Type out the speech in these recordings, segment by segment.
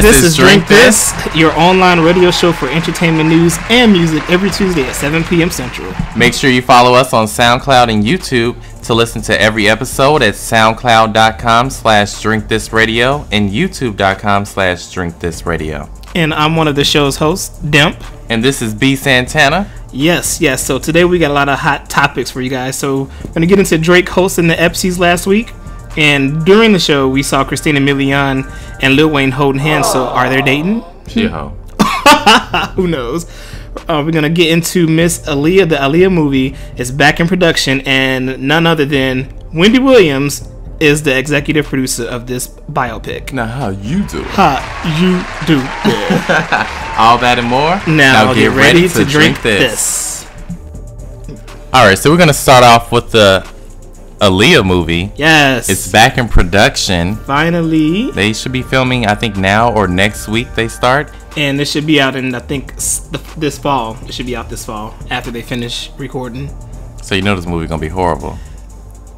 This is Drink This, your online radio show for entertainment news and music every Tuesday at 7 p.m. Central. Make sure you follow us on SoundCloud and YouTube to listen to every episode at soundcloud.com/drinkthisradio and youtube.com/drinkthisradio. And I'm one of the show's hosts, Dimp. And this is B Santana. Yes. So today we got a lot of hot topics for you guys. So we're going to get into Drake hosting the ESPYs last week. And during the show, we saw Christina Milian and Lil Wayne holding hands. So are they dating? Yo. Who knows? We're going to get into Miss Aaliyah. The Aaliyah movie is back in production. And none other than Wendy Williams is the executive producer of this biopic. Now, how you do it? How you do it. All that and more? Now get ready to drink this. Alright, so we're going to start off with the Aaliyah movie. Yes. It's back in production. Finally. They should be filming, I think, now or next week they start. And this should be out in, I think, this fall. It should be out this fall after they finish recording. So you know this movie going to be horrible.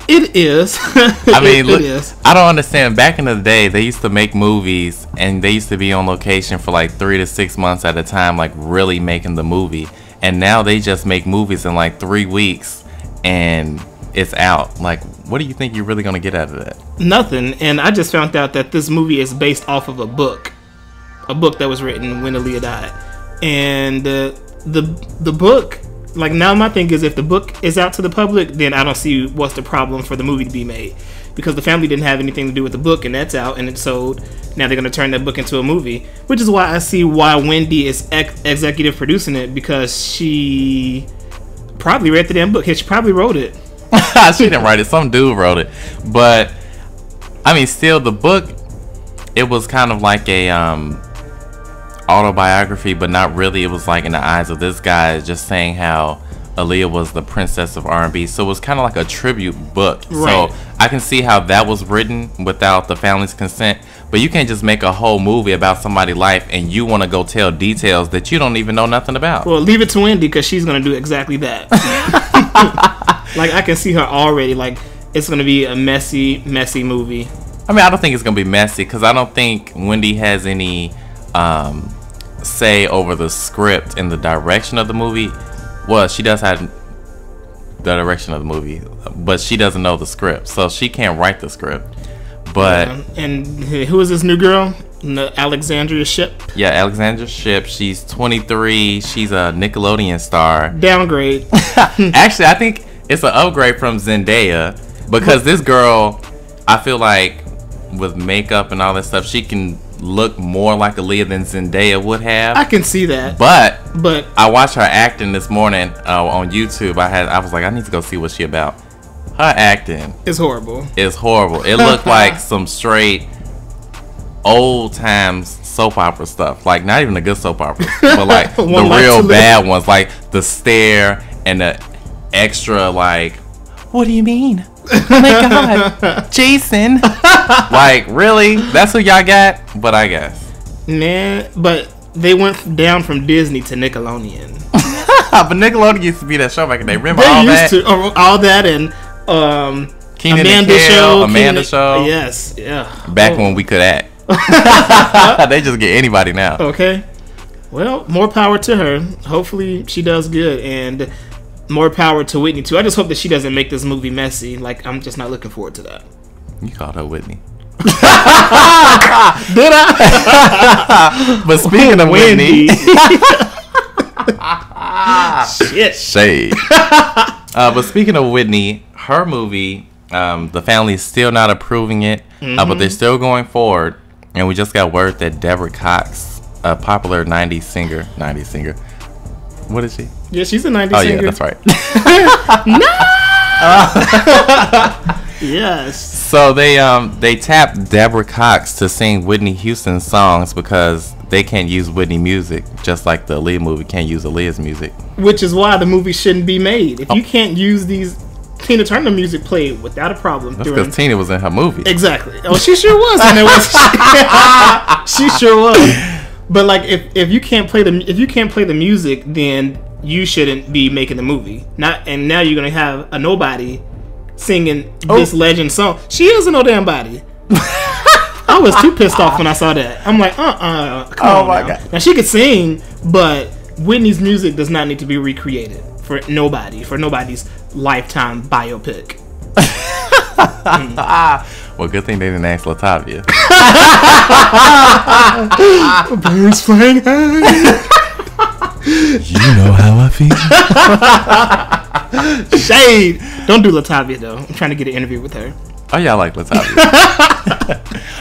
It is. I mean, look, it is. I don't understand. Back in the day, they used to make movies and they used to be on location for like 3 to 6 months at a time, like really making the movie. And now they just make movies in like 3 weeks and it's out. Like, what do you think you're really going to get out of that? Nothing. And I just found out that this movie is based off of a book that was written when Aaliyah died. And the book, like, now my thing is, if the book is out to the public, then I don't see what's the problem for the movie to be made, because the family didn't have anything to do with the book and that's out and it's sold. Now they're going to turn that book into a movie, which is why I see why Wendy is executive producing it, because she probably read the damn book. She probably wrote it. She didn't write it. Some dude wrote it. But I mean, still, the book, it was kind of like a autobiography, but not really. It was like in the eyes of this guy, just saying how Aaliyah was the princess of R&B. So it was kind of like a tribute book. Right. So I can see how that was written without the family's consent. But you can't just make a whole movie about somebody's life and you want to go tell details that you don't even know nothing about. Well, leave it to Wendy, because she's going to do exactly that. Like, I can see her already. Like, it's going to be a messy movie. I mean, I don't think it's going to be messy, because I don't think Wendy has any say over the script and the direction of the movie. Well, she does have the direction of the movie, but she doesn't know the script, so she can't write the script. But and who is this new girl? Alexandria Shipp. Yeah, Alexandria Shipp. She's 23. She's a Nickelodeon star. Downgrade. Actually, I think it's an upgrade from Zendaya, because this girl, I feel like with makeup and all that stuff, she can look more like Aaliyah than Zendaya would have. I can see that. But I watched her acting this morning on YouTube. I was like, I need to go see what she about. Her acting is horrible. It's horrible. It looked like some straight old times soap opera stuff. Like, not even the good soap operas, but like the real bad ones, like The Stare and the extra, like, what do you mean? Oh my god, Jason. Like, really? That's what y'all got? But I guess. Man, but they went down from Disney to Nickelodeon. But Nickelodeon used to be that show back in the day. Remember all that and Amanda Show. Yes, yeah. Back when we could act. They just get anybody now. Okay. Well, more power to her. Hopefully she does good, and more power to Whitney too. I just hope that she doesn't make this movie messy. Like, I'm just not looking forward to that. You called her Whitney. Did I? But speaking of Whitney. Shit. Shade. But speaking of Whitney, her movie, the family is still not approving it, but they're still going forward. And we just got word that Deborah Cox, a popular 90s singer. What is she? Yeah, she's a 90s singer. Oh, yeah, that's right. No! Yes. So they tapped Deborah Cox to sing Whitney Houston songs, because they can't use Whitney music, just like the Aaliyah movie can't use Aaliyah's music. Which is why the movie shouldn't be made. If you can't use these Tina Turner music, played without a problem. That's because Tina was in her movie. Exactly. Oh, she sure was. And it was. She sure was. But like, if you can't play the music, then you shouldn't be making the movie. And now you're gonna have a nobody singing this legend song. She is a no damn body. I was too pissed off when I saw that. I'm like, come on my God. Now she could sing, but Whitney's music does not need to be recreated for nobody's lifetime biopic. Well, good thing they didn't ask Latavia. Birds flying high. You know how I feel. Shade. Don't do Latavia though. I'm trying to get an interview with her. Oh yeah, I like Latavia.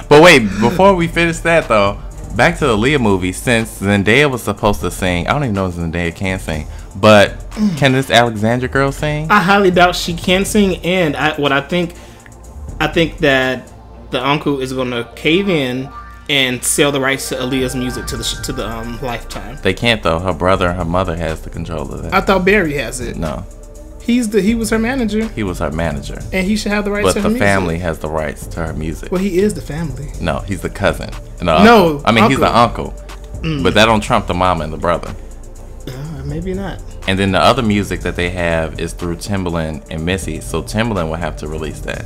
But wait, before we finish that though, back to the Aaliyah movie. Since Zendaya was supposed to sing, I don't even know if Zendaya can sing, but can this Alexandra girl sing? I highly doubt she can sing. And I think that the uncle is going to cave in and sell the rights to Aaliyah's music to the Lifetime. They can't though. Her brother and her mother has the control of that. I thought Barry has it. No. He was her manager. He was her manager. And he should have the rights to her music. But the family has the rights to her music. Well, he is the family. No, he's the cousin. No, I mean, uncle. He's the uncle. But that don't trump the mama and the brother. Maybe not. And then the other music that they have is through Timbaland and Missy. So Timbaland will have to release that.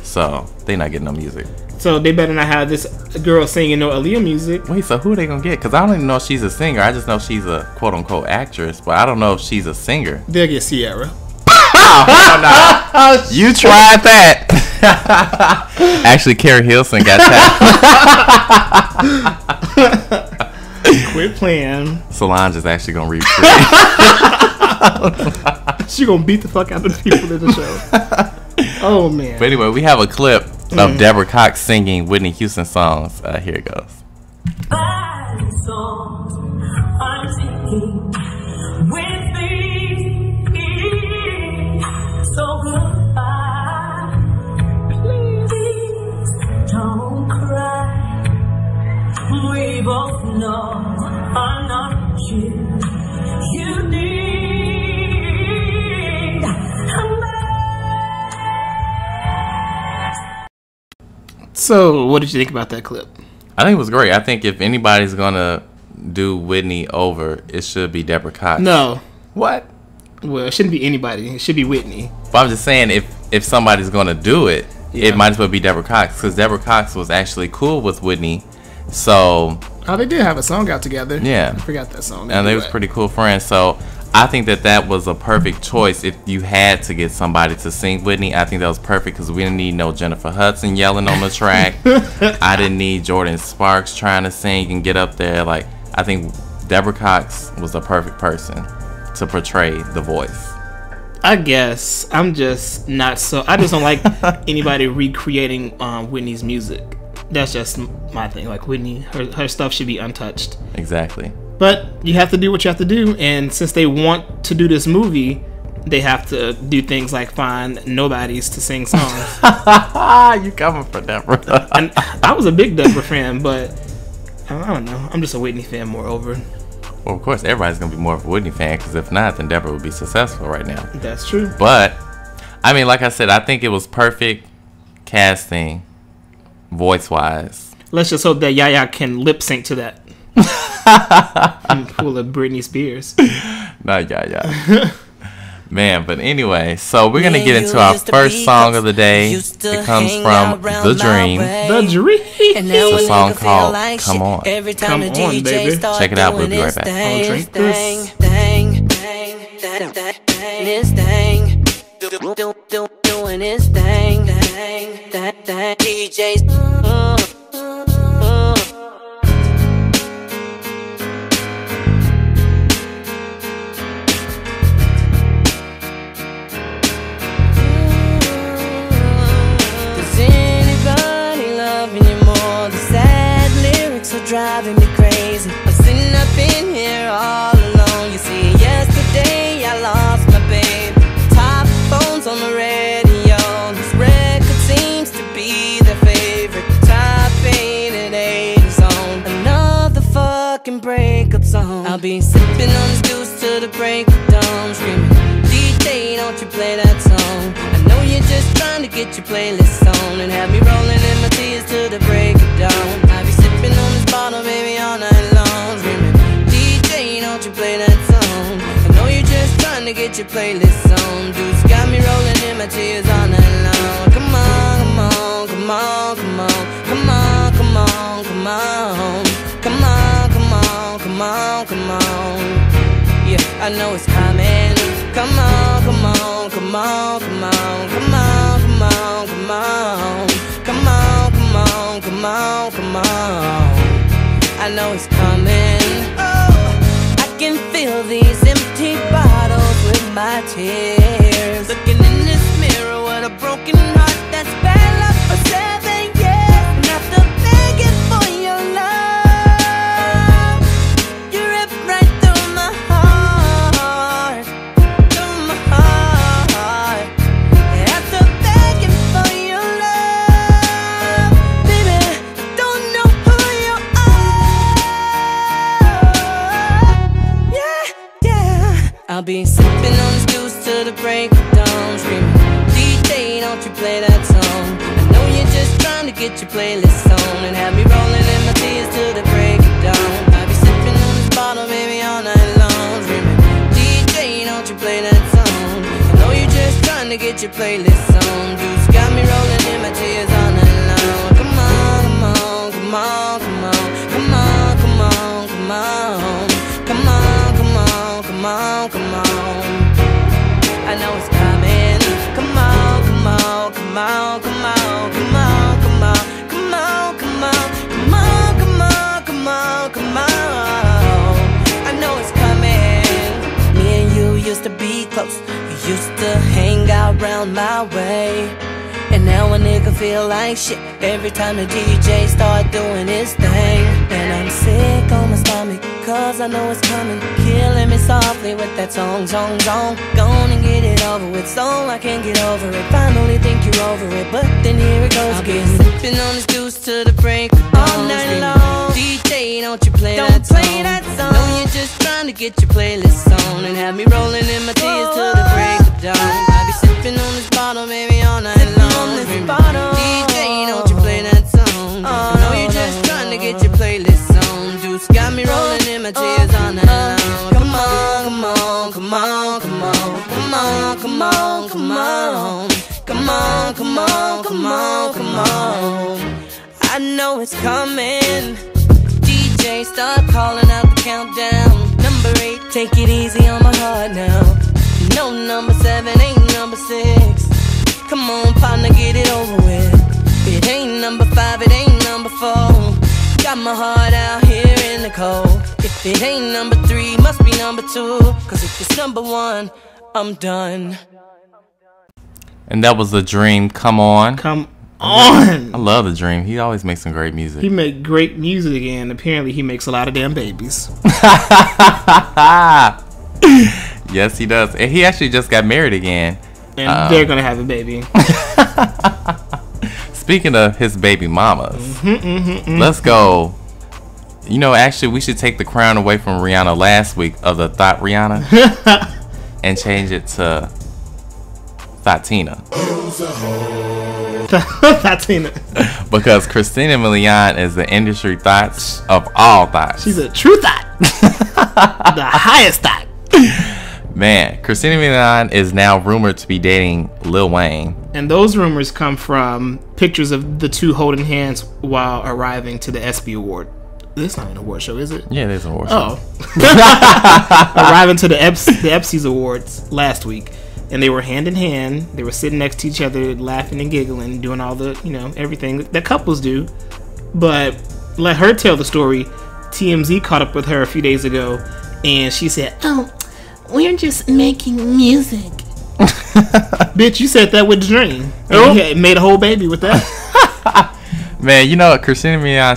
So they not getting no music. So they better not have this girl singing no Aaliyah music. Wait, so who are they gonna get? Because I don't even know if she's a singer. I just know she's a quote unquote actress, but I don't know if she's a singer. They'll get Sierra. Oh, no. You tried that. Actually, Carrie Hilson got that. Quit playing. Solange is actually gonna read. She gonna beat the fuck out of the people in the show. Oh man. But anyway, we have a clip of Deborah Cox singing Whitney Houston songs. Here it goes. So goodbye, please don't cry. We both know I'm not you. You need a man. So, what did you think about that clip? I think it was great. I think if anybody's gonna do Whitney over, it should be Deborah Cox. No. What? Well, it shouldn't be anybody. It should be Whitney. But I'm just saying, if somebody's gonna do it, it might as well be Deborah Cox, because Deborah Cox was actually cool with Whitney. So they did have a song out together. Yeah, I forgot that song. And they was pretty cool friends. So I think that was a perfect choice. If you had to get somebody to sing Whitney, I think that was perfect, because we didn't need no Jennifer Hudson yelling on the track. I didn't need Jordan Sparks trying to sing and get up there. Like, I think Deborah Cox was the perfect person to portray the voice. I guess I'm just not so. I just don't like anybody recreating Whitney's music. That's just my thing. Like, Whitney, her stuff should be untouched. Exactly. But you have to do what you have to do, and since they want to do this movie, they have to do things like find nobodies to sing songs. You coming for Deborah? And I was a big Deborah fan, but I don't know. I'm just a Whitney fan, moreover. Well, of course, everybody's going to be more of a Whitney fan, because if not, then Deborah would be successful right now. That's true. But, I mean, like I said, I think it was perfect casting, voice-wise. Let's just hope that Yaya can lip-sync to that. And pull a Britney Spears. Not Yaya. Man, but anyway, so we're going to get into our first song of the day. It comes from The Dream. The Dream. It's a song called Come On. Come on, baby. Check it out. We'll be right back. I'll drink this. Doing his thing. DJ's driving me crazy. I'm sitting up in here all alone. You see, yesterday I lost my babe. Top phones on the radio. This record seems to be their favorite. Top 8 at 80 zone. Another fucking breakup song. I'll be sipping on this juice till the break of dawn, screaming, DJ, don't you play that song? I know you're just trying to get your playlist on and have me rolling in my tears till the break of dawn. I'll be sipping on this bottle, baby, all night long, screaming, DJ, don't you play that song? I know you're just trying to get your playlist on. Dude's got me rolling in my tears all night long. Come on, come on, come on, come on, come on, come on, come on. Yeah, I know it's coming. Come on, come on, come on, come on, come on, come on, come on, come on, come on, come on, come on. I know it's coming. Oh, I can fill these empty bottles with my tears. Looking in this mirror with a broken heart that's been lost for 7 years. And after begging for your love, you ripped right through my heart, through my heart. And after begging for your love, baby, I don't know who you are. Yeah, yeah. I'll be sipping on this juice till the break of dawn, screaming, DJ, don't you play that song. I know you're just trying to get your playlist on and have me rolling in my tears till the break of dawn. I'll be sipping on this bottle, baby, all night long, screaming, DJ, don't you play that song. I know you're just trying to get your playlist on. Juice got me rolling in my tears all night long. Come on, come on, come on, come on, come on, come on, come on, come on, come on, come on, come on. I know it's coming. Come on, come on, come on, come on, come on, come on, come on, come on, come on, come on, come on, come on. I know it's coming. Me and you used to be close. We used to hang out round my way. And now a nigga feel like shit every time the DJ start doing his thing. And I'm sick on my stomach, cause I know it's coming. Killing me softly with that song, song, song. Gonna get it over with, so I can get over it. Finally think you're over it, but then here it goes again. Sipping on this juice till the break all night long. DJ, don't you play that song. I know you're just trying to get your playlist on and have me rolling in my tears till the break of dawn. I be sipping on this bottle, baby, all night long. DJ, don't you play that song. I know you're just trying to get your playlist on. Juice got me rolling in my tears all night long. Come on, come on, come on, come on, come on, come on, come on, come on, come on, come on, come on. I know it's coming. DJ, start calling out the countdown. Number 8, take it easy on my heart now. No, number 7 ain't number 6. Come on, partner, get it over with. It ain't number 5, it ain't number 4. Got my heart out here in the cold. If it ain't number 3, must be number 2. Cause if it's number 1, I'm done. And that was The Dream, Come On. Come on. I love The Dream. He always makes some great music. He make great music, and apparently he makes a lot of damn babies. Yes, he does. And he actually just got married again. And they're gonna have a baby. Speaking of his baby mamas, let's go. You know, actually, we should take the crown away from Rihanna last week of the Thought Rihanna and change it to Thotina. Thotina. Because Christina Milian is the industry thoughts of all thoughts. She's a true thought. The highest thought. Man, Christina Milian is now rumored to be dating Lil Wayne. And those rumors come from pictures of the two holding hands while arriving to the ESPY Award. This is not an award show, is it? Yeah, it is an award show. Oh. Arriving to the ESPYs Awards last week. And they were hand in hand. They were sitting next to each other, laughing and giggling, doing all the, everything that couples do. But let her tell the story. TMZ caught up with her a few days ago, and she said, "Oh, we're just making music." Bitch, you said that with Dream. And made a whole baby with that. Man, you know what, Christina Milian,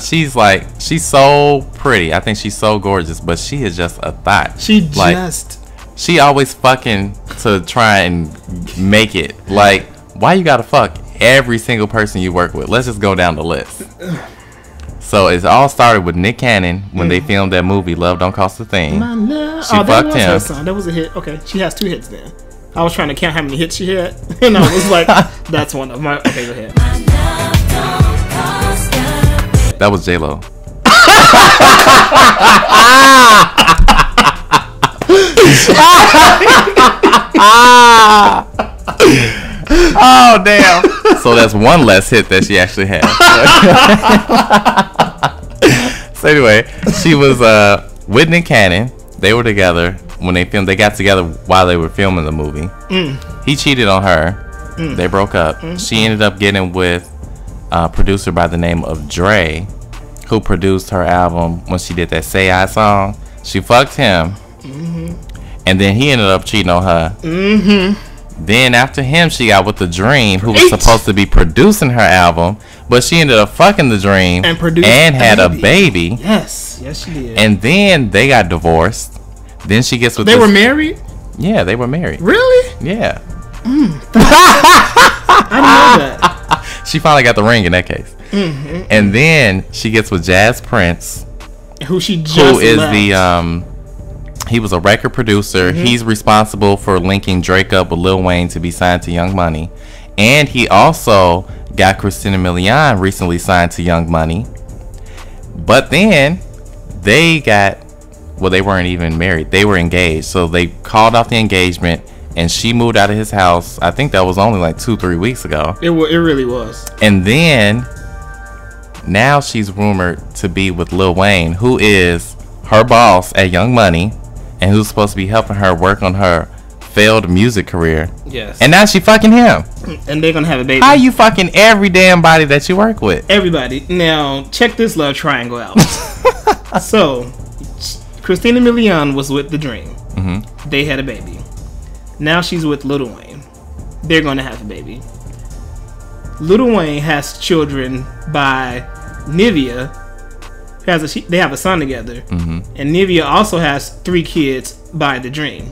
she's so pretty. I think she's so gorgeous, but she is just a thought. She always fucking to try and make it. Like, why you gotta fuck every single person you work with? Let's just go down the list. So it all started with Nick Cannon when they filmed that movie Love Don't Cost a Thing. She fucked him. That was a hit. Okay, she has 2 hits then. I was trying to count how many hits she had, and I was like, that's one of my. Okay, go ahead. That was J-Lo. Oh damn! So that's one less hit that she actually had. So anyway, she was Whitney Cannon, they were together when they filmed. They got together while they were filming the movie. He cheated on her. They broke up. She ended up getting with a producer by the name of Dre, who produced her album when she did that Say I song. She fucked him. And then he ended up cheating on her. Then after him, she got with the Dream, who was supposed to be producing her album, but she ended up fucking the Dream and had a baby. Yes, she did. And then they got divorced. Then she gets with. They were married. Yeah, they were married. Really? Yeah. I know that. She finally got the ring in that case. And then she gets with Jazz Prince, who she just who is left. the he was a record producer. He's responsible for linking Drake up with Lil Wayne to be signed to Young Money. And he also got Christina Milian recently signed to Young Money. But then they weren't even married. They were engaged. So they called off the engagement and she moved out of his house. I think that was only like 2-3 weeks ago. It really was. And then now she's rumored to be with Lil Wayne, who is her boss at Young Money, and who's supposed to be helping her work on her failed music career. Yes. And now she fucking him. And they're gonna have a baby. How you fucking every damn body that you work with? Everybody. Now, check this love triangle out. So, Christina Milian was with The Dream. They had a baby. Now she's with Lil Wayne. They're gonna have a baby. Lil Wayne has children by Nivea. They have a son together, and Nivea also has 3 kids by The Dream.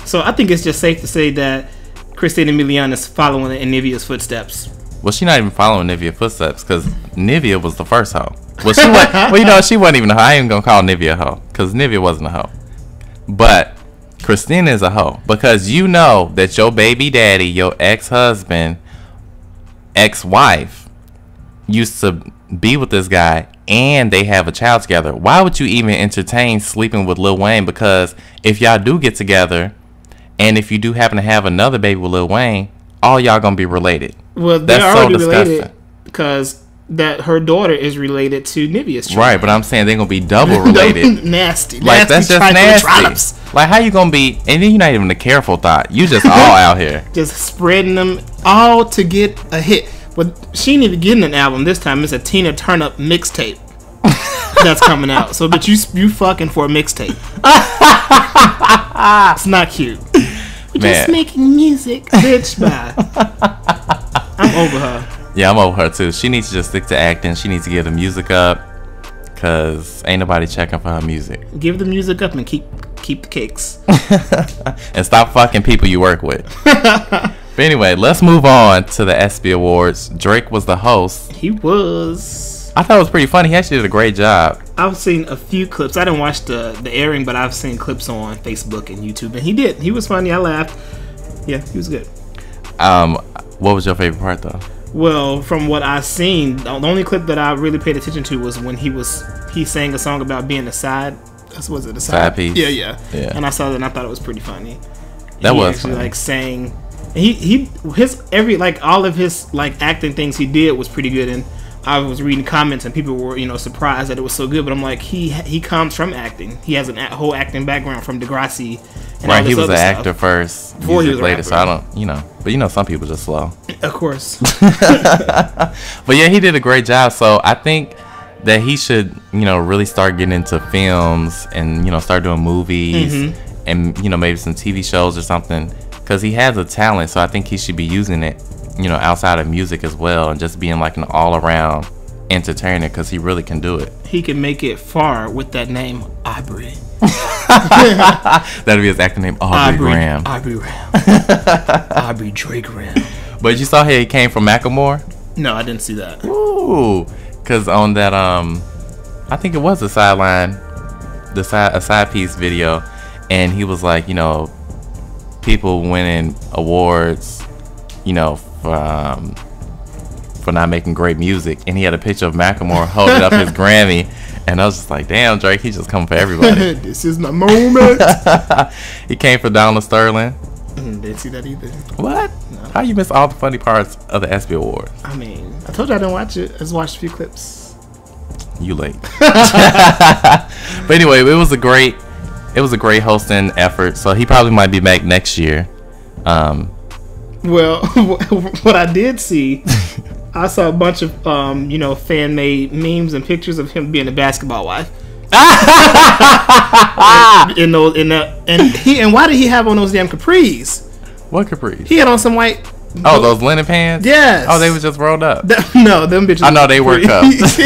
So I think it's just safe to say that Christina Milian is following in Nivea's footsteps. Well, she's not even following Nivea's footsteps because Nivea was the first hoe. Well, she was, well, you know, she wasn't even a hoe. I ain't even gonna call Nivea a hoe because Nivea wasn't a hoe. But Christina is a hoe because you know that your baby daddy, your ex-husband, ex-wife used to be with this guy and they have a child together. Why would you even entertain sleeping with Lil Wayne? Because if y'all do get together and if you do happen to have another baby with Lil Wayne, all y'all gonna be related. Well, they're already related because that her daughter is related to Nivea's children. Right, but I'm saying they're gonna be double related. Nasty. Like nasty, that's just nasty. Like how you gonna be? And then you're not even a careful thought. You just all out here, just spreading them all to get a hit. But she ain't even getting an album this time. It's a Tina Turner mixtape that's coming out. So, but you fucking for a mixtape. It's not cute. We're just making music, bitch. Bye. I'm over her. Yeah, I'm over her too. She needs to just stick to acting. She needs to get the music up, cause ain't nobody checking for her music. Give the music up and keep the cakes. And stop fucking people you work with. But anyway, let's move on to the ESPY Awards. Drake was the host. He was. I thought it was pretty funny. He actually did a great job. I've seen a few clips. I didn't watch the airing, but I've seen clips on Facebook and YouTube, and he did. He was funny. I laughed. Yeah, he was good. What was your favorite part though? Well, from what I've seen, the only clip that I really paid attention to was when he sang a song about being a side. Was it a side piece? Yeah. And I saw that and I thought it was pretty funny. That he was actually funny. Like sang. All of his like acting things he did was pretty good, and I was reading comments and people were surprised that it was so good. But I'm like, he comes from acting. He has a whole acting background from Degrassi. And right, he was an actor first, before he was later. So I don't, but some people just slow. Of course. But yeah, he did a great job. So I think that he should, really start getting into films and start doing movies and maybe some TV shows or something. Because he has a talent, so I think he should be using it, outside of music as well, and just being like an all-around entertainer. Because he really can do it. He can make it far with that name, Aubrey. That'd be his acting name, Aubrey Graham. Aubrey Graham. Aubrey Drake Graham. But you saw how he came from Macklemore? No, I didn't see that. Ooh, because on that I think it was a side piece video, and he was like, people winning awards, for not making great music, and he had a picture of Macklemore holding up his Grammy, and I was just like, damn, Drake, he's just coming for everybody. This is my moment. He came for Donald Sterling. Didn't see that either. What? No. How you miss all the funny parts of the ESPY Awards? I mean, I told you I didn't watch it. I just watched a few clips. You late. But anyway, it was a great hosting effort. So he probably might be back next year. Well, what I did see, I saw a bunch of fan made memes and pictures of him being a basketball wife. And why did he have on those damn capris? What capris? He had on some white. Oh, those linen pants? Yes. Oh, they was just rolled up. No, them bitches. I know they were cuffed.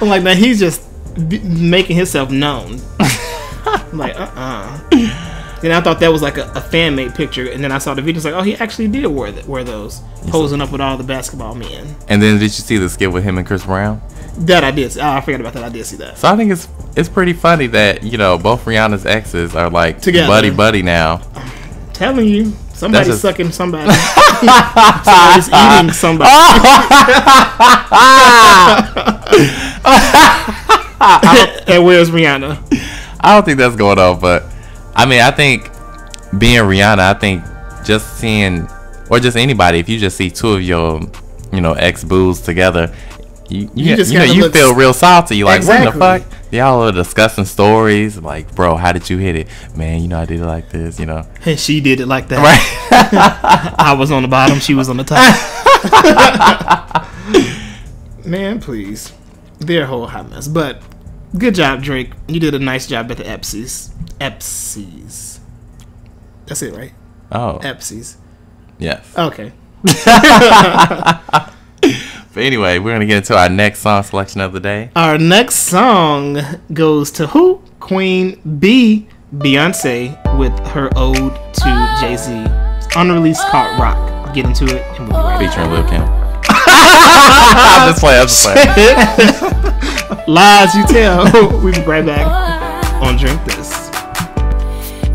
I'm like, now he's just making himself known. I'm like, Then I thought that was like a fan made picture, and then I saw the videos like, oh, he actually did wear those, posing up with all the basketball men. And then did you see the skit with him and Chris Brown? That I did. I forgot about that. I did see that. So I think it's pretty funny that both Rihanna's exes are like together, buddy now. I'm telling you, somebody's sucking somebody. Somebody's eating somebody. And where's Rihanna? I don't think that's going on, but I mean, I think being Rihanna, I think just seeing, or just anybody, if you just see two of your, ex-boos together, you feel real salty. You're like, exactly. What the fuck? Y'all are discussing stories. Like, bro, how did you hit it? Man, I did it like this, And she did it like that. Right. I was on the bottom. She was on the top. Man, please. They're a whole hot mess. But good job, Drake. You did a nice job at the ESPYs. ESPYs. That's it, right? Oh. ESPYs. Yes. Okay. But anyway, we're going to get into our next song selection of the day. Our next song goes to who? Queen B, Beyonce, with her ode to Jay-Z. Unreleased called Rock. I'll get into it and we'll be right back. Featuring Lil Kim. I'm just playing. Lies you tell. We'll be right back on Drink This.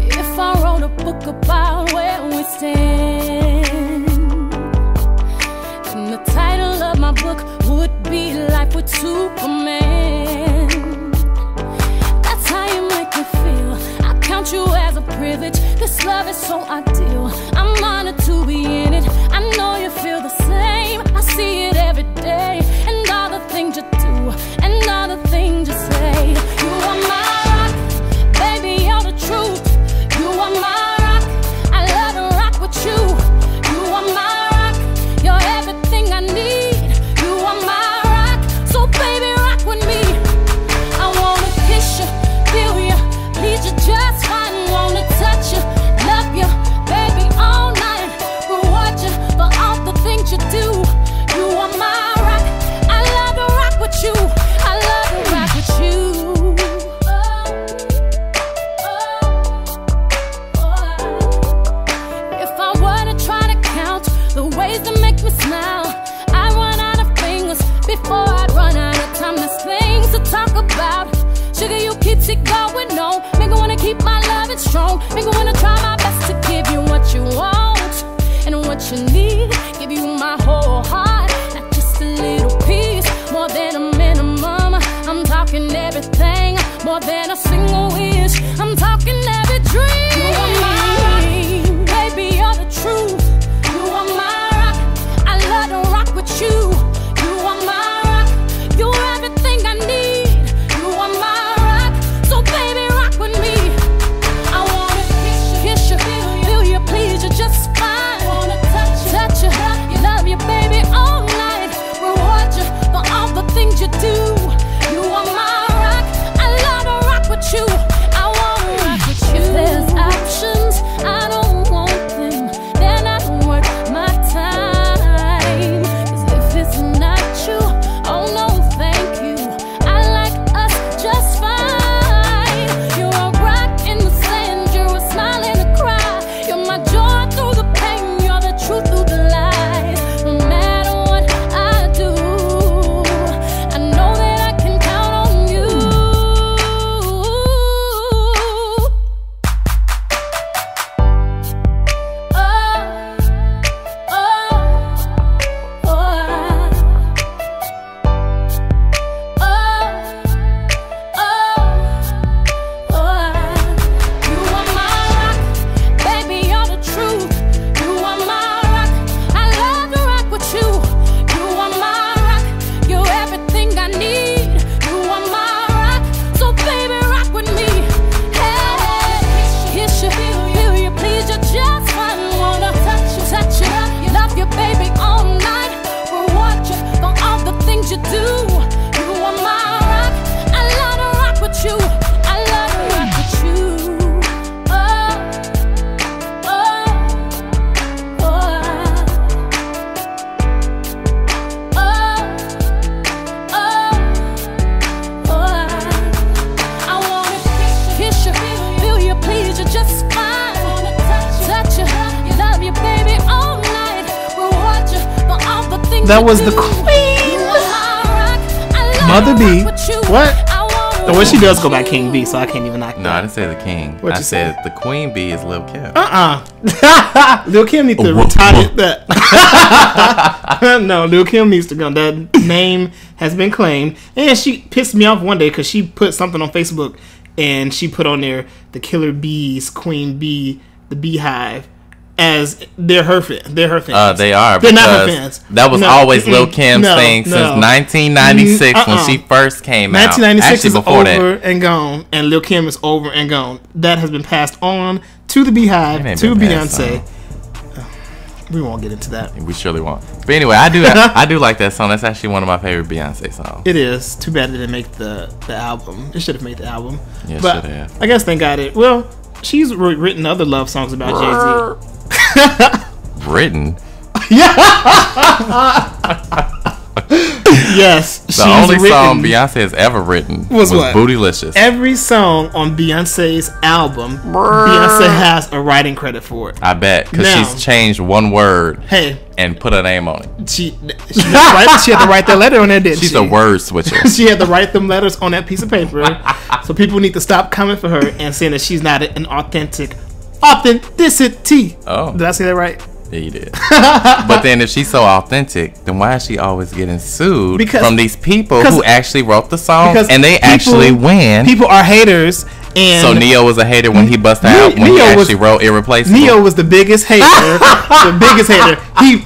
If I wrote a book about where we stand, then the title of my book would be Life with Superman. That's how you make me feel. I count you as a privilege. This love is so ideal. I'm honored to be in it. I know you feel the same. I see it every day. And all the things you do, and all the things you say. You are my rock, baby, you're the truth. You are my rock, I love to rock with you. You are my rock, you're everything I need. You are my rock, so baby, rock with me. I wanna kiss you, feel you, need you just fine. Wanna touch you, love you, baby, all night. Reward you for all the things you do. You are my rock, I love to rock with you. I love to rock with you. If I were to try to count the ways that make me smile, I run out of fingers before I run out of time. There's things to talk about. Sugar, you keep it going, no. Make me wanna keep my loving strong. Make me wanna try my best to give you what you want and what you need. Give you my whole heart, not just a little piece. More than a minimum, I'm talking everything. More than a single wish, I'm talking every dream. You are my rock, baby, you're the truth. You are my rock, I love to rock with you. You are my rock, you're everything I need. You are my rock, so baby, rock with me. I wanna kiss you, feel you, please you just fine. Wanna touch you, love you, baby, all night. Reward you for all the things you do. You are my rock, I love to rock with that was the queen, Mother B. What? Well, she does go by King B, so I can't even knock that. No, I didn't say the king. What I you said the queen bee is Lil Kim. Lil Kim needs to retire that. No, Lil Kim needs to go. That name has been claimed. And she pissed me off one day because she put something on Facebook and she put on there the Killer Bees, Queen Bee, the Beehive. As they're her fans. They are. They're not her fans. That was always Lil Kim's thing since 1996 when she first came out. 1996 is over and gone, and Lil Kim is over and gone. That has been passed on to the Beehive, to Beyonce. We won't get into that. We surely won't. But anyway, I do like that song. That's actually one of my favorite Beyonce songs. It is. Too bad it didn't make the album. It should have made the album. Yeah, it but should have. I guess thank God it. Well, she's written other love songs about Jay-Z. Written? Yes. The only song Beyonce has ever written was Bootylicious. Every song on Beyonce's album, Beyonce has a writing credit for it. I bet. Because she's changed one word and put a name on it. She had to write that letter on there, didn't she? She's a word switcher. She had to write them letters on that piece of paper. So people need to stop coming for her and saying that she's not an authenticity. Oh. Did I say that right? Yeah, you did. But then if she's so authentic, then why is she always getting sued from these people who actually wrote the song and they actually win? People are haters. And so Neo was a hater when he busted out when he actually wrote Irreplaceable. Neo was the biggest hater. The biggest hater. He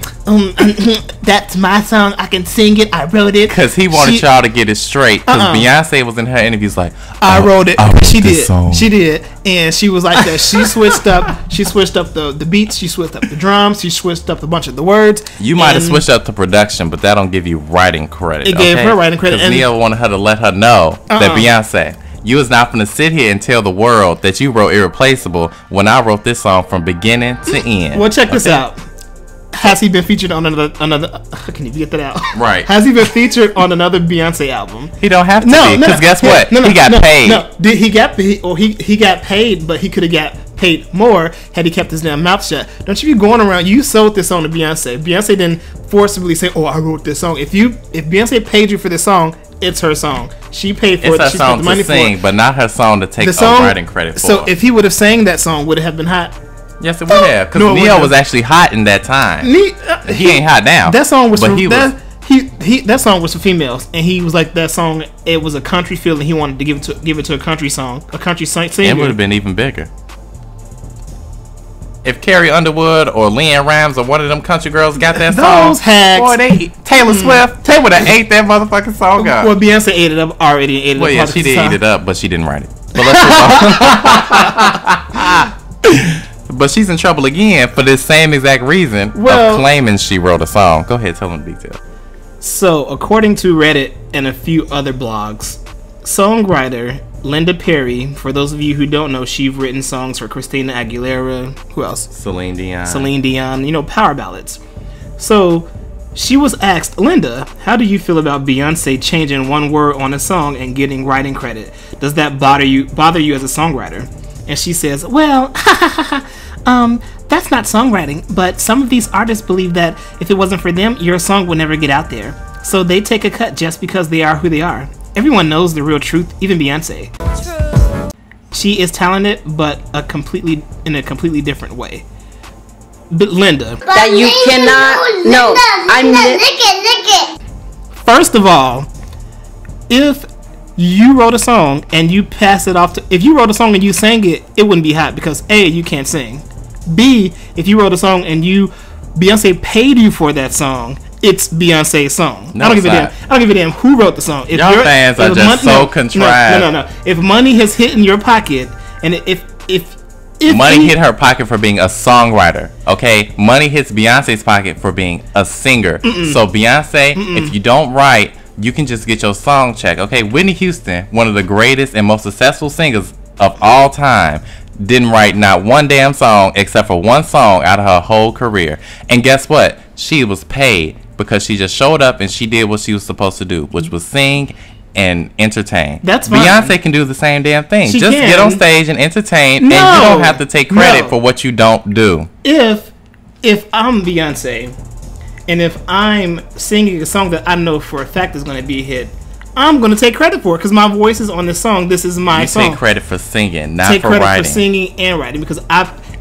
that's my song. I can sing it. I wrote it. Because he wanted y'all to get it straight. Because Beyonce was in her interviews like, I wrote it. She did. Song. She did. And she was like that. She switched up. She switched up the beats. She switched up the drums. She switched up a bunch of the words. You might have switched up the production, but that don't give you writing credit. It gave her writing credit. Because Neo wanted her to let her know that Beyonce, you was not going to sit here and tell the world that you wrote Irreplaceable when I wrote this song from beginning to end. Well, check this out. Has he been featured on another? Can you get that out? Right. Has he been featured on another Beyonce album? He don't have to be. Because guess what? He got paid. No, he got paid, but he could have got paid more had he kept his damn mouth shut. Don't you be going around? You sold this song to Beyonce. Beyonce didn't forcibly say, "Oh, I wrote this song." If Beyonce paid you for this song, it's her song. She paid for it. It's her song to sing, but not her song to take writing credit for. So if he would have sang that song, would it have been hot? Yes, it would have. Because Neo was actually hot in that time. He ain't hot now. That song was that song was for females, and he was like that song. It was a country feel, and he wanted to give it to a country song, a country singer. It would have been even bigger. If Carrie Underwood or Leanne Rimes or one of them country girls got that song, those hags. Boy, Taylor Swift, they would have ate that motherfucking song up. Well, Beyonce ate it up already. Well, yeah, she did eat it up, but she didn't write it. But let's move on. But she's in trouble again for this same exact reason of claiming she wrote a song. Go ahead, tell them the details. So, according to Reddit and a few other blogs, songwriter Linda Perry, for those of you who don't know, she's written songs for Christina Aguilera. Who else? Celine Dion. Power ballads. So, she was asked, Linda, how do you feel about Beyonce changing one word on a song and getting writing credit? Does that bother you as a songwriter? And she says, well, that's not songwriting, but some of these artists believe that if it wasn't for them, your song would never get out there. So they take a cut just because they are who they are. Everyone knows the real truth, even Beyonce. True. She is talented, but in a completely different way. But Linda. That you cannot. No, I'm First of all, if you wrote a song and you pass it off to, if you wrote a song and you sang it, it wouldn't be hot because A, you can't sing. B, if you wrote a song and Beyonce paid you for that song, it's Beyonce's song. No, I don't give a damn. I don't give a damn who wrote the song. If your fans are just so contrived. No. If money has hit in your pocket, and if money hit her pocket for being a songwriter, okay? Money hits Beyonce's pocket for being a singer. So Beyonce, if you don't write, you can just get your song check, okay? Whitney Houston, one of the greatest and most successful singers of all time, didn't write not one damn song except for one song out of her whole career. And guess what? She was paid because she just showed up and she did what she was supposed to do, which was sing and entertain. That's fine. Beyonce can do the same damn thing. She just can. get on stage and entertain, and you don't have to take credit for what you don't do. If I'm Beyonce And if I'm singing a song that I know for a fact is going to be a hit, I'm going to take credit for it because my voice is on this song. This is my song. You take credit for singing, not take for credit writing. for singing and writing because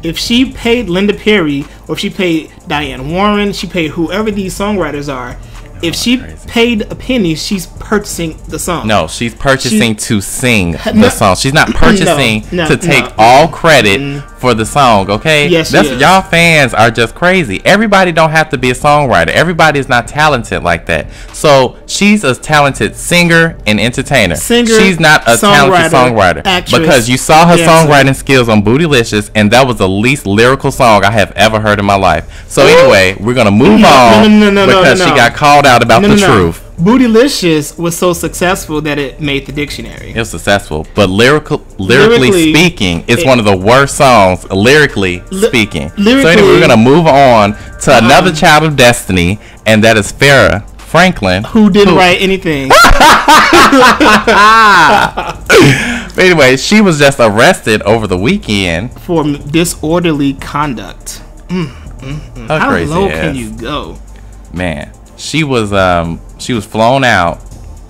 if she paid Linda Perry or if she paid Diane Warren, she paid whoever these songwriters are. If she paid a penny, she's purchasing the song. No, she's purchasing to sing the song. She's not purchasing to take all credit for the song, okay? Yes, y'all fans are just crazy. Everybody don't have to be a songwriter. Everybody is not talented like that. So she's a talented singer and entertainer. She's not a talented songwriter. Actress, because you saw her songwriting skills on Bootylicious, and that was the least lyrical song I have ever heard in my life. So anyway, we're going to move on because she got called out about the truth. Bootylicious was so successful that it made the dictionary. It was successful, but lyrically speaking, it's one of the worst songs lyrically speaking. So anyway, we're gonna move on to another child of destiny, and that is Farrah Franklin, who didn't write anything. But anyway, she was just arrested over the weekend for disorderly conduct. How crazy low can you go, man? She was flown out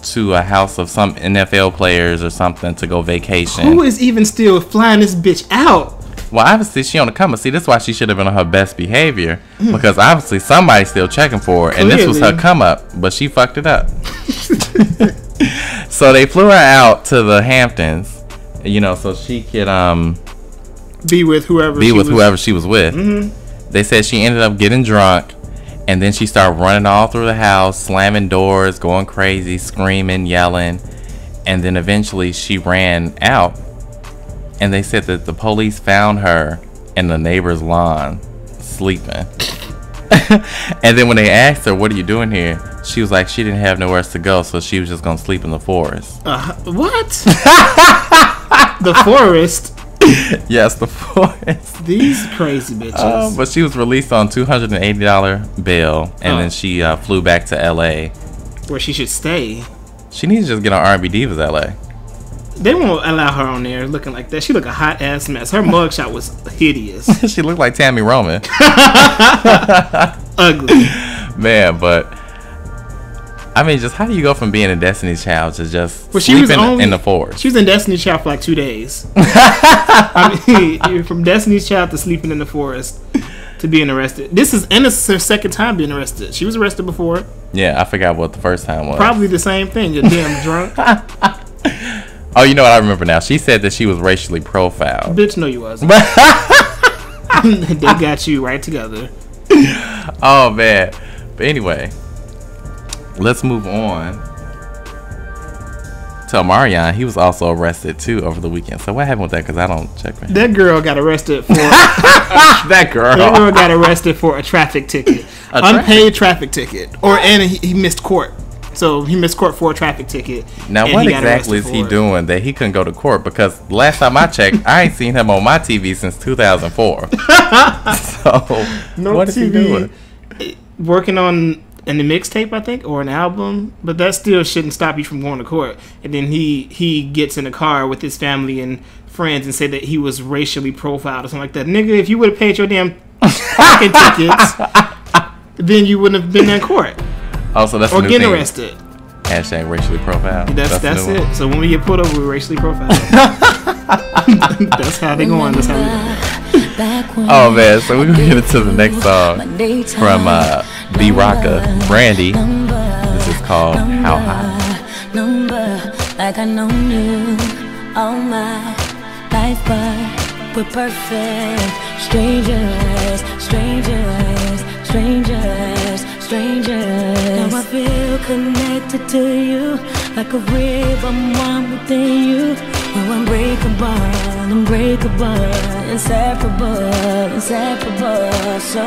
to a house of some NFL players or something to go vacation. Who is even still flying this bitch out? Well, obviously she on the come up. See, that's why she should have been on her best behavior because obviously somebody's still checking for her, and this was her come up, but she fucked it up. So they flew her out to the Hamptons, you know, so she could be with whoever she was with. They said she ended up getting drunk. And then she started running all through the house, slamming doors, going crazy, screaming, yelling. And then eventually she ran out. And they said that the police found her in the neighbor's lawn, sleeping. And then when they asked her, "What are you doing here?" She was like, she didn't have nowhere else to go, so she was just going to sleep in the forest. What? The forest? Yes, the forest. These crazy bitches. But she was released on $280 bail, and then she flew back to LA, where she should stay. She needs to just get on R&B Divas LA. They won't allow her on there looking like that. She looked a hot ass mess. Her mugshot was hideous. She looked like Tammy Roman. Ugly. Man, but I mean, just how do you go from being a Destiny's Child to just sleeping in the forest? She was in Destiny's Child for like 2 days. I mean, you're from Destiny's Child to sleeping in the forest to being arrested. This is her second time being arrested. She was arrested before. Yeah, I forgot what the first time was. Probably the same thing. You're damn drunk. Oh, you know what I remember now? She said that she was racially profiled. Bitch, no you wasn't. They got you right together. Oh, man. But anyway, let's move on to Omarion. He was also arrested too over the weekend. So what happened with that? Because I don't check for him. That girl got arrested for that girl got arrested for a traffic ticket, unpaid traffic ticket, and he missed court. So he missed court for a traffic ticket. Now what exactly is he doing that he couldn't go to court? Because last time I checked, I ain't seen him on my TV since 2004. So what is he doing? Working on the mixtape, I think, or an album, but that still shouldn't stop you from going to court. And then he gets in a car with his family and friends and say that he was racially profiled or something like that. Nigga, if you would have paid your damn parking tickets, then you wouldn't have been in court. Also, that's or getting arrested. Hashtag racially profiled. That's it. So when we get pulled over, we're racially profiled. That's how they going. That's how we going. Oh man, so we're gonna get into the next song from B-Rocka, Brandy. This is called How High. Like I know you all my life, but we're perfect strangers. Now I feel connected to you, like a rhythm, one within you. We're unbreakable, inseparable, so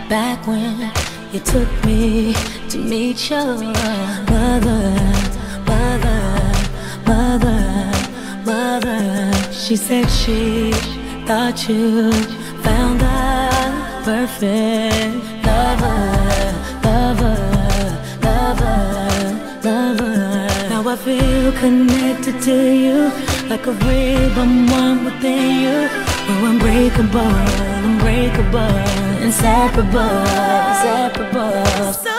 back when you took me to meet your mother. other. She said she thought you found the perfect lover, lover, lover, lover. Now I feel connected to you, like a rhythm, one within you. We're unbreakable, unbreakable, inseparable, inseparable. So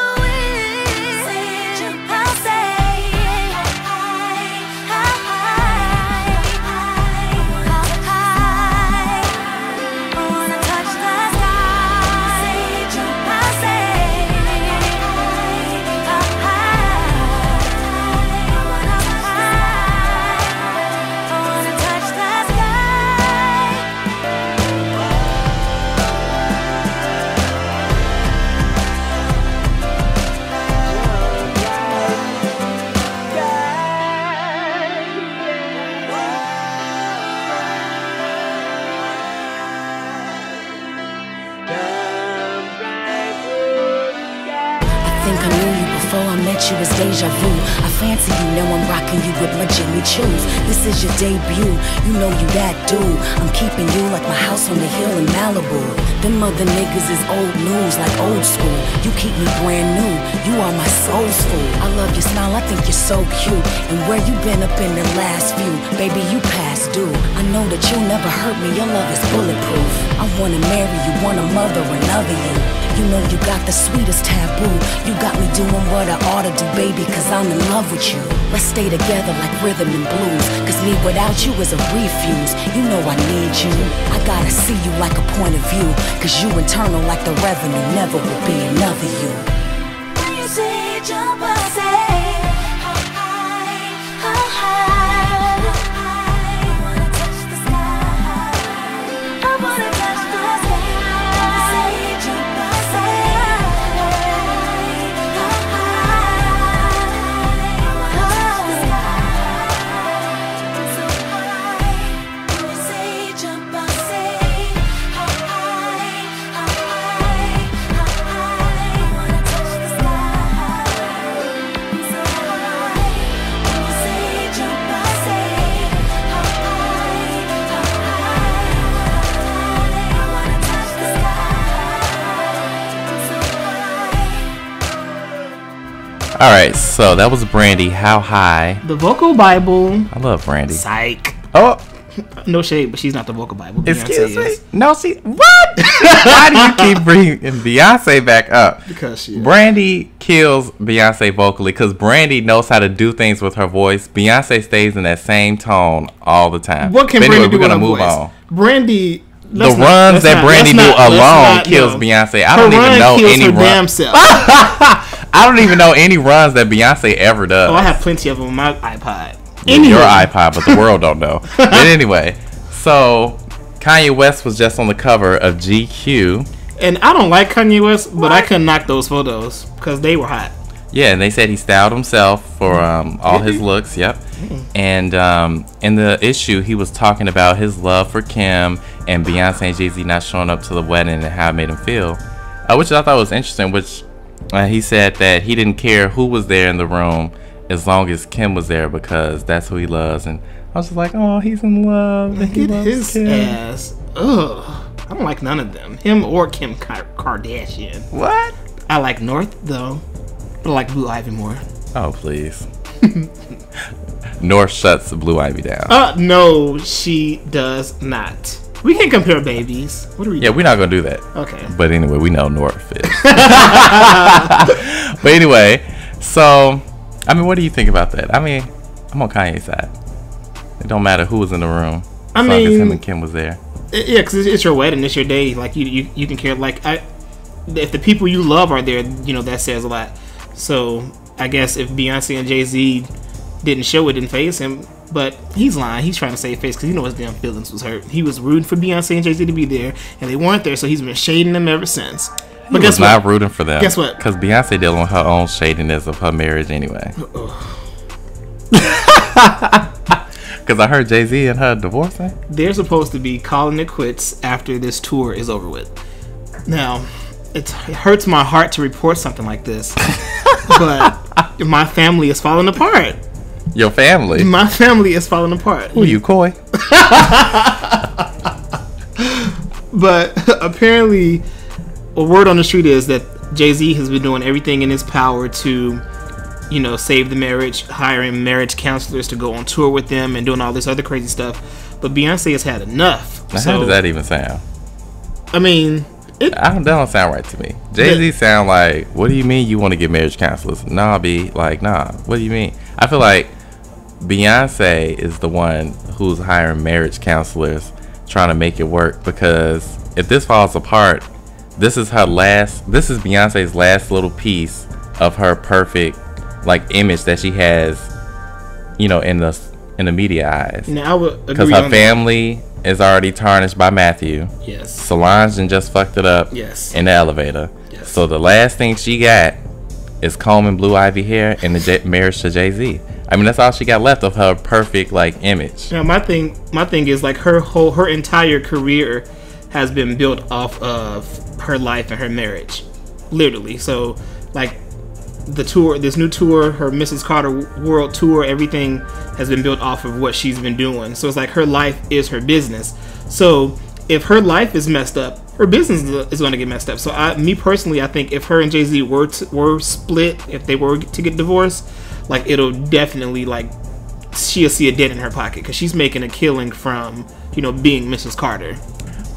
you as deja vu. I fancy you, now I'm rocking you with my Jimmy Choos. This is your debut, you know you that dude. I'm keeping you like my house on the hill in Malibu. Them other niggas is old news, like old school. You keep me brand new, you are my soul's food. I love your smile, I think you're so cute. And where you been up in the last few? Baby, you past due. I know that you'll never hurt me, your love is bulletproof. I wanna marry you, wanna mother another you. You know you got the sweetest taboo. You got me doing what I ought to do, baby, cause I'm in love with you. Let's stay together like rhythm and blues, cause me without you is a refuse. You know I need you, I gotta see you like a point of view, cause you internal like the revenue, never will be another you. When you say jump, I say how high, how high, how high. I wanna touch the sky, I wanna touch the sky. Say jump, I say All right, so that was Brandy. How high? The vocal Bible. I love Brandy. Psych. Oh, no shade, but she's not the vocal Bible. Excuse Beyonce me. is. No, she. What? Why do you keep bringing Beyonce back up? Because she. Brandy kills Beyonce vocally because Brandy knows how to do things with her voice. Beyonce stays in that same tone all the time. What can but anyway, Brandy do we're gonna with her move voice? on. Brandy. The runs that Brandy do alone kills Beyonce. I don't even know any runs. I don't even know any runs that Beyonce ever does. Oh, I have plenty of them on my iPod. Anyway. Your iPod, but the world don't know. But anyway, so Kanye West was just on the cover of GQ. And I don't like Kanye West, but I couldn't knock those photos because they were hot. Yeah, and they said he styled himself for all his looks. Yep. And in the issue, he was talking about his love for Kim and Beyonce and Jay-Z not showing up to the wedding and how it made him feel, which I thought was interesting. Which he said that he didn't care who was there in the room as long as Kim was there because that's who he loves. And I was just like, oh, he's in love. And he loves his Kim. Ass. Ugh. I don't like none of them. Him or Kim Kardashian. What? I like North though. But I like Blue Ivy more. Oh, please. North shuts Blue Ivy down. No, she does not. We can compare babies. What are we doing? We're not going to do that. Okay. But anyway, we know North is. But anyway, so, I mean, what do you think about that? I mean, I'm on Kanye's side. It don't matter who was in the room. As long as him and Kim was there. Yeah, because it's your wedding. It's your day. Like, you can care. Like, if the people you love are there, you know, that says a lot. So, I guess if Beyonce and Jay-Z didn't show it, didn't phase him, but he's lying. He's trying to save face because you know his damn feelings was hurt. He was rooting for Beyonce and Jay-Z to be there, and they weren't there, so he's been shading them ever since. But guess what? Not rooting for them. Guess what? Because Beyonce dealing with her own shadiness of her marriage anyway. Because I heard Jay-Z and her divorcing. They're supposed to be calling it quits after this tour is over with. Now, it hurts my heart to report something like this, but my family is falling apart. Your family. My family is falling apart. Who you, Coy? But apparently, a word on the street is that Jay-Z has been doing everything in his power to, you know, save the marriage, hiring marriage counselors to go on tour with them and doing all this other crazy stuff. But Beyonce has had enough. Now, how does that even sound? I mean, that don't sound right to me. Jay-Z sound like, what do you mean you want to get marriage counselors? Nah, B. Like, nah. What do you mean? I feel like Beyonce is the one who's hiring marriage counselors trying to make it work, because if this falls apart, this is Beyonce's last little piece of her perfect like image that she has, you know, in the media eyes. Now I would agree, because her family is already tarnished by Matthew. Yes. Solange and just fucked it up. Yes. In the elevator. Yes. So the last thing she got is comb and blue ivy hair and the marriage to Jay-Z. I mean, that's all she got left of her perfect like image. Now my thing is like her entire career has been built off of her life and her marriage, literally. So like the tour, this new tour, her Mrs. Carter World Tour, everything has been built off of what she's been doing. So it's like her life is her business. So if her life is messed up, her business is going to get messed up. So me personally, I think if her and Jay-Z were split, if they were to get divorced, like it'll definitely like she'll see a dent in her pocket because she's making a killing from, you know, being Mrs. Carter.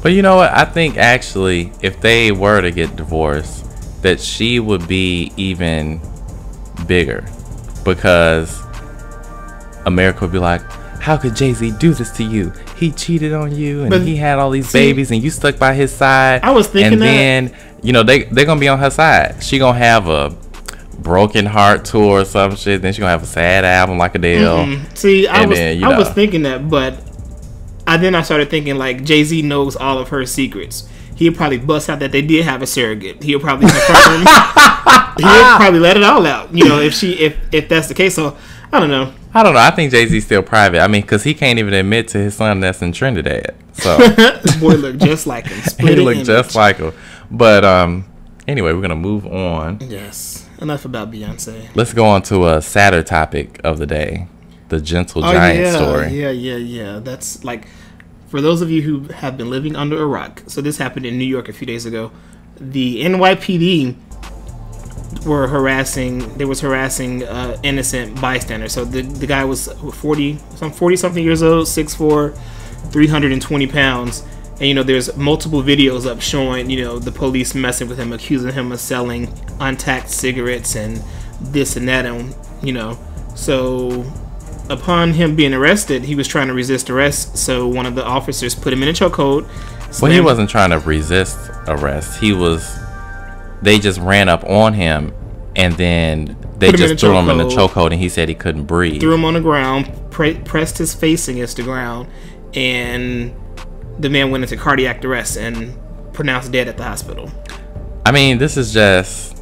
But you know what? I think actually if they were to get divorced, that she would be even bigger, because America would be like, how could Jay-Z do this to you? He cheated on you, and he had all these babies, and you stuck by his side. I was thinking and then, you know, they're gonna be on her side. She gonna have a broken heart tour or some shit. Then she gonna have a sad album like Adele. See, I was thinking that, but then I started thinking like Jay-Z knows all of her secrets. He'll probably bust out that they did have a surrogate. He'll probably confirm. He'll probably let it all out. You know, if that's the case. So I don't know. I think Jay-Z's still private. I mean, because he can't even admit to his son that's in Trinidad. So boy look just like him. He look just like him. But anyway, we're gonna move on. Yes. Enough about Beyonce. Let's go on to a sadder topic of the day: the Gentle Giant story. Yeah. That's like, for those of you who have been living under a rock. So this happened in New York a few days ago. The NYPD was harassing innocent bystanders. So the guy was 40 something years old, 6'4", 320 pounds. And, you know, there's multiple videos up showing, you know, the police messing with him, accusing him of selling untaxed cigarettes and this and that. And, you know, so upon him being arrested, he was trying to resist arrest. So one of the officers put him in a chokehold. Well, he wasn't trying to resist arrest. They just ran up on him, and then they just threw him in the chokehold, and he said he couldn't breathe. Threw him on the ground, pressed his face against the ground, and the man went into cardiac arrest and pronounced dead at the hospital. I mean, this is just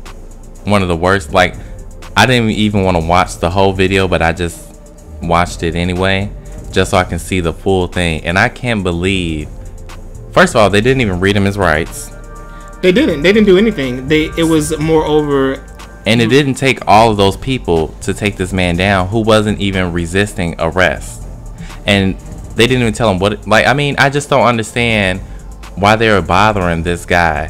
one of the worst. Like, I didn't even want to watch the whole video, but I just watched it anyway, just so I can see the full thing. And I can't believe, first of all, they didn't even read him his rights. They didn't do anything. It was moreover, and it didn't take all of those people to take this man down who wasn't even resisting arrest. And they didn't even tell him what, like, I mean, I just don't understand why they were bothering this guy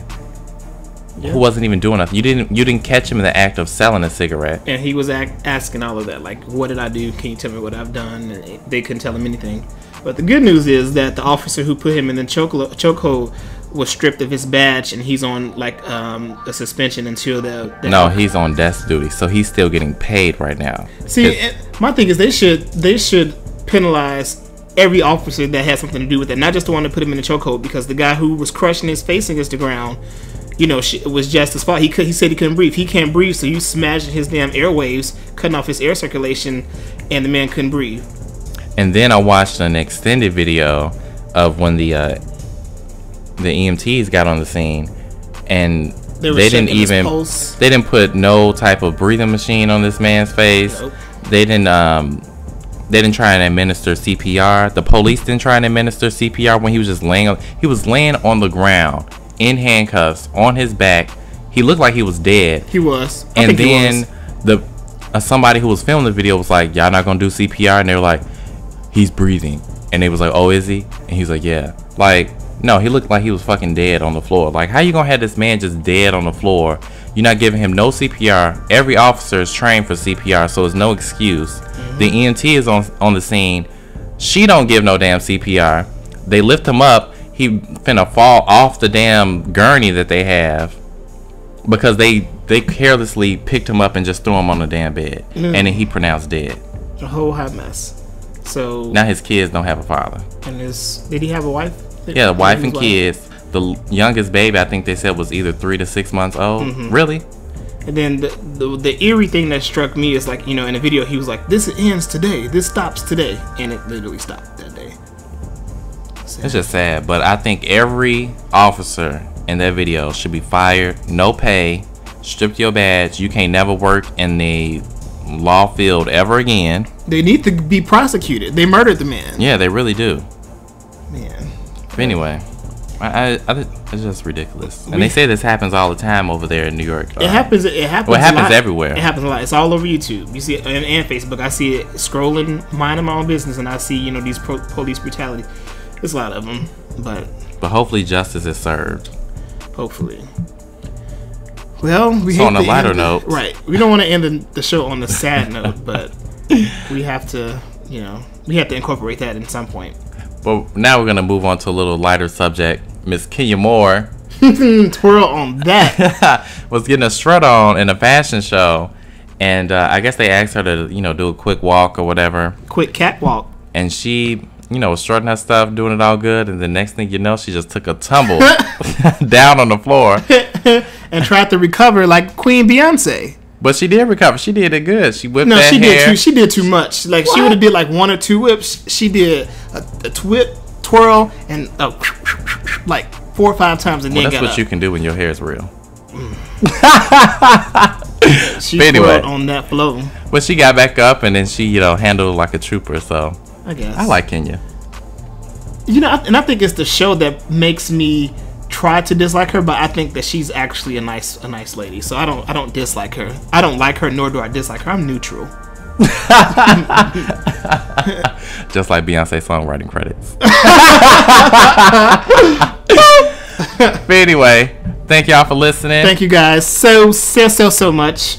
who wasn't even doing nothing. You didn't catch him in the act of selling a cigarette. And he was asking all of that, like, what did I do? Can you tell me what I've done? And they couldn't tell him anything. But the good news is that the officer who put him in the chokehold was stripped of his badge, and he's on like a suspension until No, he's on desk duty, so he's still getting paid right now. See, my thing is they should penalize every officer that had something to do with it, not just the one that put him in the chokehold, because the guy who was crushing his face against the ground, you know, it was just his fault. He said he couldn't breathe. He can't breathe, so you smashing his damn airwaves, cutting off his air circulation, and the man couldn't breathe. And then I watched an extended video of when the EMTs got on the scene, and they didn't put no type of breathing machine on this man's face. Nope. They didn't try and administer CPR. The police didn't try and administer CPR when he was just laying on the ground in handcuffs on his back. He looked like he was dead. He was. And then somebody who was filming the video was like, y'all not gonna do CPR? And they were like, he's breathing. And they was like, oh, is he? And he's like, yeah. Like, no, he looked like he was fucking dead on the floor. Like, how you gonna have this man just dead on the floor? You're not giving him no CPR. Every officer is trained for CPR, so it's no excuse. The EMT is on the scene. She don't give no damn CPR. They lift him up. He finna fall off the damn gurney that they have because they carelessly picked him up and just threw him on the damn bed. And then he pronounced dead. A whole hot mess. So now his kids don't have a father. And did he have a wife? Yeah, a wife and kids. The youngest baby, I think they said, was either 3 to 6 months old. Really? And then the eerie thing that struck me is, like, you know, in the video he was like, this ends today, this stops today, and it literally stopped that day. Sad. It's just sad, but I think every officer in that video should be fired, no pay, stripped your badge. You can't never work in the law field ever again. They need to be prosecuted. They murdered the man. Yeah, they really do. Man. But anyway, it's just ridiculous. And they say this happens all the time over there in New York. It happens. It happens. Well, it happens everywhere. It happens a lot. It's all over YouTube. You see it and Facebook. I see it scrolling, minding my own business, and I see, you know, these police brutality. There's a lot of them, but hopefully justice is served. Hopefully. Well, so on a lighter note, right? We don't want to end the show on a sad note, but we have to, you know, incorporate that at some point. But now we're gonna move on to a little lighter subject. Miss Kenya Moore, twirl on that, was getting a strut on in a fashion show, and I guess they asked her to, you know, do a quick walk or whatever, quick catwalk, and she, you know, was strutting her stuff, doing it all good, and the next thing you know, she just took a tumble down on the floor and tried to recover like Queen Beyonce. But she did recover. She did it good. She whipped that hair. She did too much. Like, what? She would have did like 1 or 2 whips. She did a whip, twirl, and like 4 or 5 times, and then that's got what up. You can do when your hair is real. She twirled on that flow. But she got back up, and then she, you know, handled it like a trooper. So I guess I like Kenya. You know, and I think it's the show that makes me try to dislike her, but I think that she's actually a nice lady. So I don't dislike her. I don't like her, nor do I dislike her. I'm neutral. Just like Beyonce songwriting credits. But anyway, thank y'all for listening. Thank you guys so much.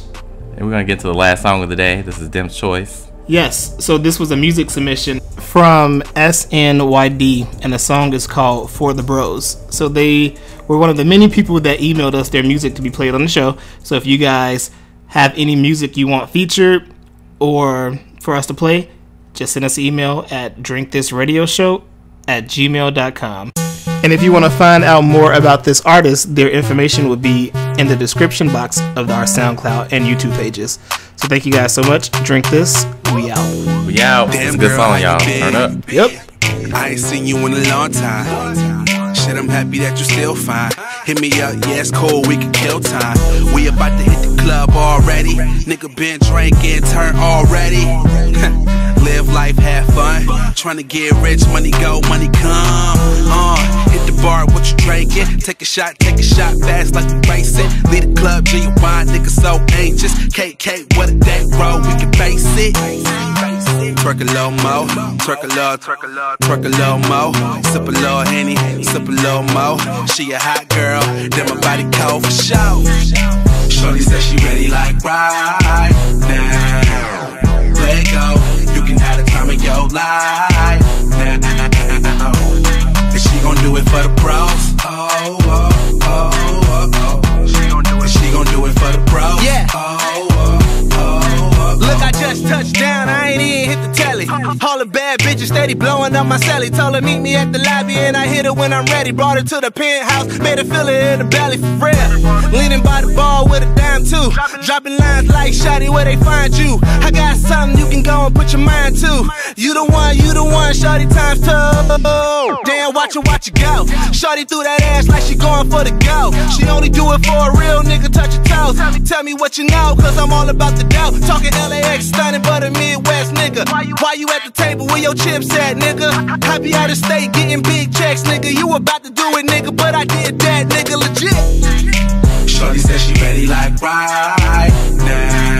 And we're gonna get to the last song of the day. This is Dimp's choice. Yes, so this was a music submission from SNYD, and the song is called For the Bros. So they were one of the many people that emailed us their music to be played on the show. So if you guys have any music you want featured or for us to play, just send us an email at drinkthisradioshow@gmail.com. And if you want to find out more about this artist, their information will be in the description box of our SoundCloud and YouTube pages. So thank you guys so much. Drink this. We out. We out. It's a good song, y'all. Turn up. Yep. I ain't seen you in a long time. Shit, I'm happy that you still fine. Hit me up, yeah, it's cool, we can kill time. We about to hit the club already. Nigga been drinking, turn already. Live life, have fun. Tryna get rich, money go, money come. Hit the bar, what you drinking? Take a shot fast like you racing. Lead the club, G, you wine, nigga so anxious. KK, what a day, bro, we can face it. Twerk a little mo, twerk a little mo. Sip a little Henny, sip a little mo. She a hot girl, then my body cold for show. Shorty said she ready like right now. Let go, you can have the time of your life now. And she gon' do it for the bros. She gon' do it for the bros. Yeah. Look, I just touched down, I ain't even hit the telly. All the bad bitches steady blowing up my celly. Told her meet me at the lobby and I hit her when I'm ready. Brought her to the penthouse, made her feel it in the belly for real. Leaning by the bar with a dime too. Dropping lines like Shotty, where they find you. I got something you can go and put your mind to. You the one, Shorty times 2. Damn, watch it go. Shorty threw that ass like she going for the go. She only do it for a real nigga, touch your toes. Tell me what you know, cause I'm all about the dough. Talking LAX stunning, but a Midwest nigga. Why you at the table where your chips at, nigga? I be out of state getting big checks, nigga. You about to do it, nigga, but I did that, nigga, legit. Shorty said she ready like right now.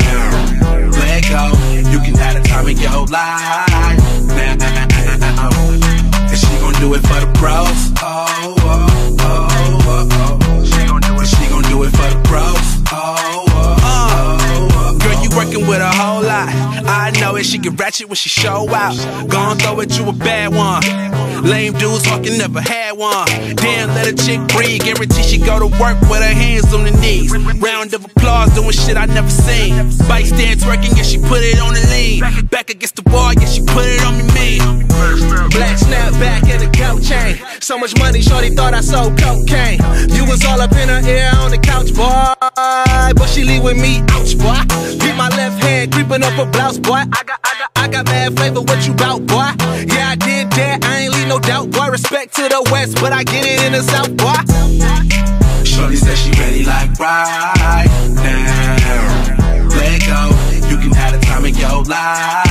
with a whole lot. I know it, she get ratchet when she show out. Gon' throw it, you a bad one. Lame dudes fucking never had one. Damn, let a chick breathe. Guarantee she go to work with her hands on the knees. Round of applause doing shit I never seen. Bike stand twerking, yeah, she put it on the lean. Back against the wall, yeah, she put it on me mean. Black snap back in the goat chain. So much money, shorty thought I sold cocaine. You was all up in her ear on the couch, boy. But she leave with me, ouch, boy. Keep my left hand creeping up her blouse, boy. I got mad flavor, what you bout, boy? Yeah, I did that, I ain't leave no doubt, boy. Respect to the west, but I get it in the south, boy. Shorty said she ready like right now. Let go, you can have the time of your life.